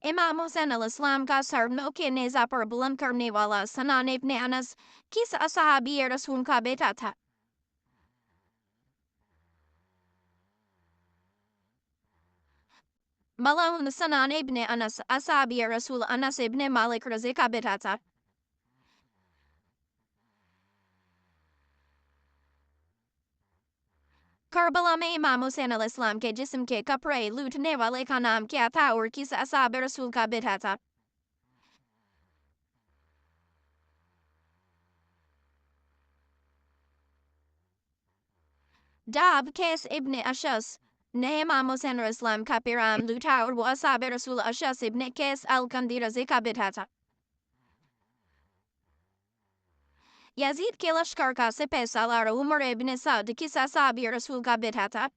امام حسین علیہ السلام کا سرنو کے نیزہ پر بلند کرنے والا سنان ابن انس کس صحابی رسول کا بیٹا تھا؟ ملعون سنان ابن انس صحابی رسول انس ابن مالک رضی کا بیٹا تھا۔ کربلا میں امام حسین علیہ السلام کے جسم کے کپڑے لوٹنے والے کا نام کیا تھا اور کس صحابی رسول کا بیٹا تھا؟ جاب کیس ابن اشعث نے امام حسین علیہ السلام کا پیرام لوٹا اور وہ صحابی رسول اشعث ابن کیس الکندی رضی کا بیٹا تھا۔ یزید کے لشکر کا سپہ سالار عمر ابن سعد کس صحابی رسول کا بیٹا تھا؟